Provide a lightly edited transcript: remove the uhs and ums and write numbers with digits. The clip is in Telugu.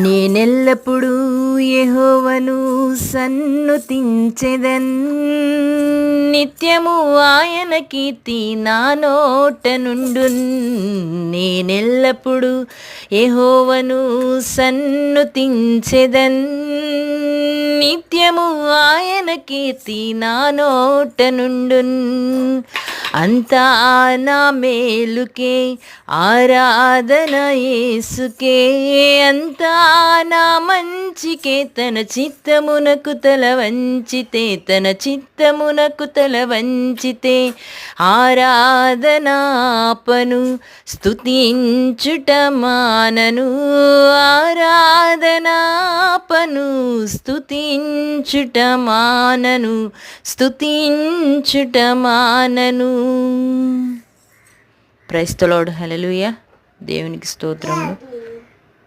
నేనెల్లప్పుడూ యెహోవాను సన్నుతించెదన్, నిత్యము ఆయన కీర్తి నా నోట నుండున్. నేనెల్లప్పుడూ యెహోవాను సన్నుతించెదన్, నిత్యము ఆయన కీర్తి నా నోట నుండున్. అంతా నా మేలుకే ఆరాధన యేసుకే, అంతా నా మంచికే తన చిత్తమునకు తల వంచితే, తన చిత్తమునకు తల వంచితే ఆరాధనాపను స్తుతించుట మానను, ఆరాధనాపను స్తుతించుట మానను, స్తుతించుట మానను. Praise the Lord. హల్లెలూయా. దేవునికి స్తోత్రములు.